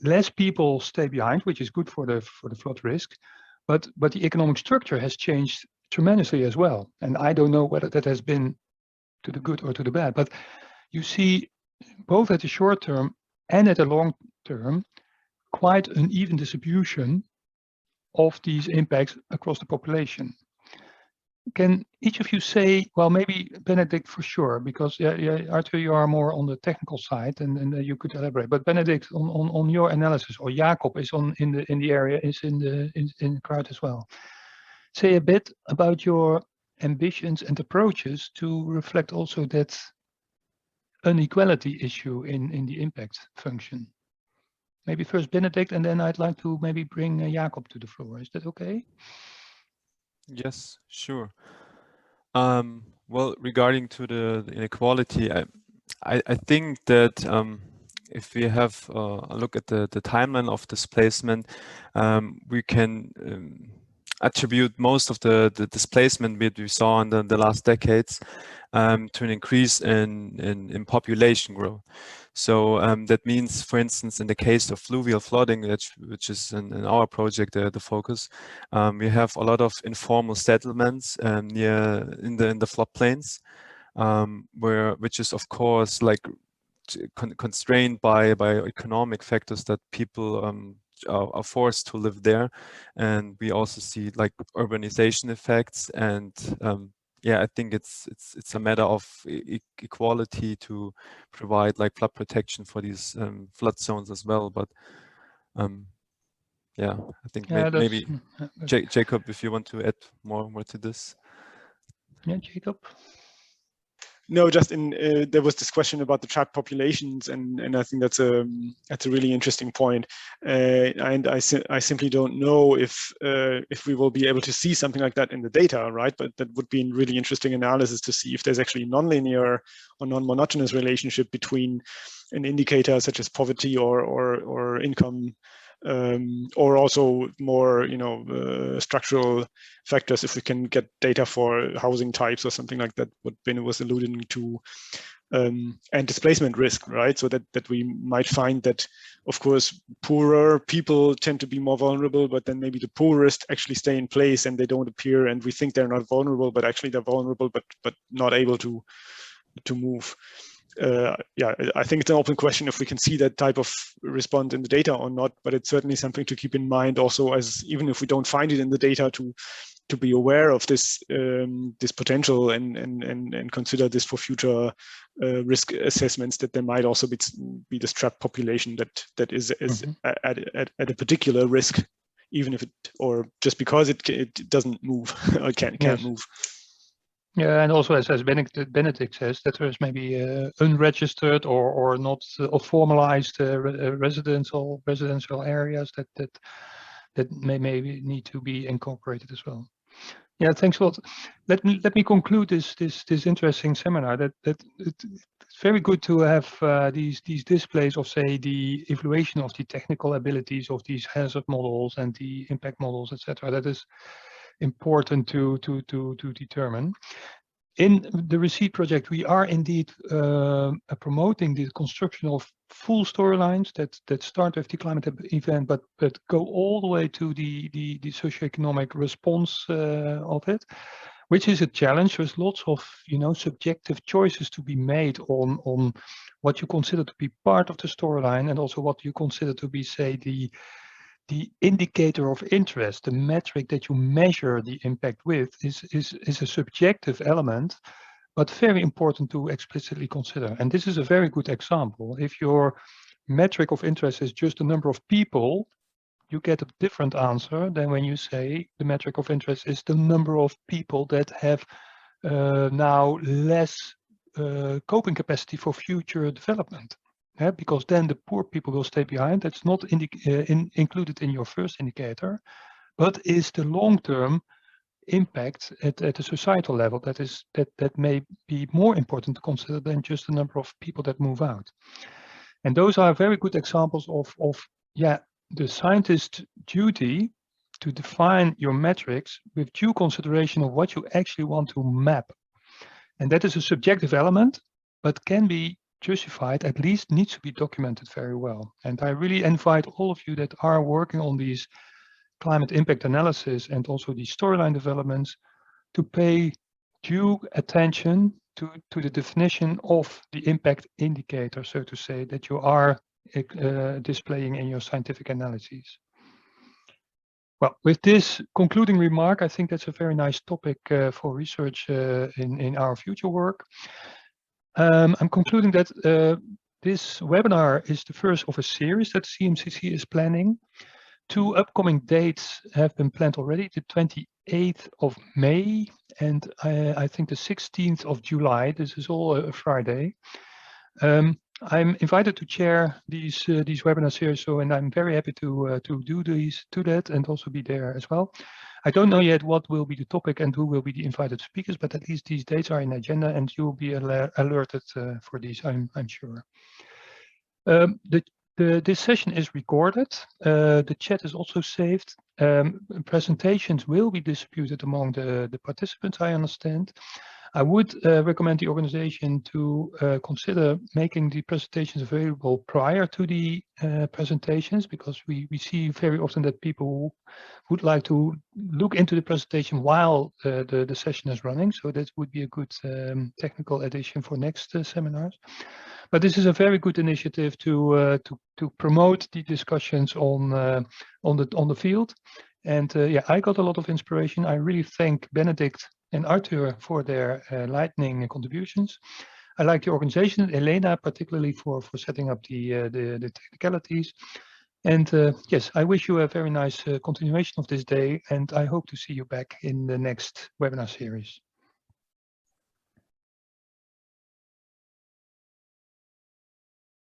S1: less people stay behind, which is good for the flood risk, but the economic structure has changed tremendously as well. And I don't know whether that has been to the good or to the bad, but you see both at the short term and at the long term quite an even distribution of these impacts across the population. Can each of you say, well, maybe Benedikt for sure, because Arthur, you are more on the technical side, and you could elaborate. But Benedikt, on your analysis, or Jacob is in the area, is in the crowd as well. Say a bit about your ambitions and approaches to reflect also that inequality issue in the impact function. Maybe first Benedikt, and then I'd like to maybe bring Jacob to the floor. Is that okay?
S2: Yes, sure. Well, regarding to the inequality, I think that if we have a look at the timeline of displacement, we can attribute most of the displacement that we saw in the last decades to an increase in population growth. So that means, for instance, in the case of fluvial flooding, which is in our project the focus, we have a lot of informal settlements near in the floodplains, which is of course like constrained by economic factors that people are forced to live there, and we also see like urbanization effects, and yeah, I think it's a matter of equality to provide like flood protection for these flood zones as well. But yeah, I think maybe Jacob, if you want to add more to this.
S1: Yeah, Jacob.
S4: No, just there was this question about the trapped populations, and I think that's a really interesting point. And I simply don't know if we will be able to see something like that in the data, right? But that would be a really interesting analysis to see if there's actually nonlinear or non-monotonous relationship between an indicator such as poverty or income or also more, structural factors, if we can get data for housing types or something like that, what Ben was alluding to, and displacement risk, right? So that we might find that, of course, poorer people tend to be more vulnerable, but then maybe the poorest actually stay in place and they don't appear, and we think they're not vulnerable, but actually they're vulnerable, but not able to move. Yeah, I think it's an open question if we can see that type of response in the data or not, but it's certainly something to keep in mind also, as even if we don't find it in the data, to be aware of this this potential and consider this for future risk assessments, that there might also be this trapped population that is at a particular risk, even if it, or just because it doesn't move or can't move.
S1: Yeah, and also as Benedikt says, that there's maybe unregistered or not or formalized residential areas that may need to be incorporated as well. Yeah, thanks a lot. Let me conclude this interesting seminar. That it's very good to have these displays of, say, the evaluation of the technical abilities of these hazard models and the impact models, etc. That is important to determine. In the RECEED project, we are indeed promoting the construction of full storylines that start with the climate event, but go all the way to the socioeconomic response of it, which is a challenge. There's lots of subjective choices to be made on what you consider to be part of the storyline, and also what you consider to be, say, the indicator of interest. The metric that you measure the impact with is a subjective element, but very important to explicitly consider. And this is a very good example. If your metric of interest is just the number of people, you get a different answer than when you say the metric of interest is the number of people that have now less coping capacity for future development. Yeah, because then the poor people will stay behind. That's not included in your first indicator, but is the long-term impact at a societal level that may be more important to consider than just the number of people that move out. And those are very good examples of the scientist's duty to define your metrics with due consideration of what you actually want to map. And that is a subjective element, but can be justified, at least needs to be documented very well. And I really invite all of you that are working on these climate impact analysis and also these storyline developments to pay due attention to the definition of the impact indicator, so to say, that you are displaying in your scientific analyses. Well, with this concluding remark, I think that's a very nice topic for research in our future work. I'm concluding that this webinar is the first of a series that CMCC is planning. 2 upcoming dates have been planned already, the 28th of May and I think the 16th of July. This is all a Friday. I'm invited to chair these webinar series, and I'm very happy to do that and also be there as well. I don't know yet what will be the topic and who will be the invited speakers, but at least these dates are in the agenda and you will be alerted for these, I'm sure. This session is recorded. The chat is also saved. Presentations will be distributed among the participants, I understand. I would recommend the organization to consider making the presentations available prior to the presentations, because we see very often that people would like to look into the presentation while the session is running. So that would be a good technical addition for next seminars. But this is a very good initiative to promote the discussions on the field. And yeah, I got a lot of inspiration. I really thank Benedikt and Arthur for their lightning contributions. I like the organization, Elena particularly for setting up the technicalities. And yes, I wish you a very nice continuation of this day, and I hope to see you back in the next webinar series.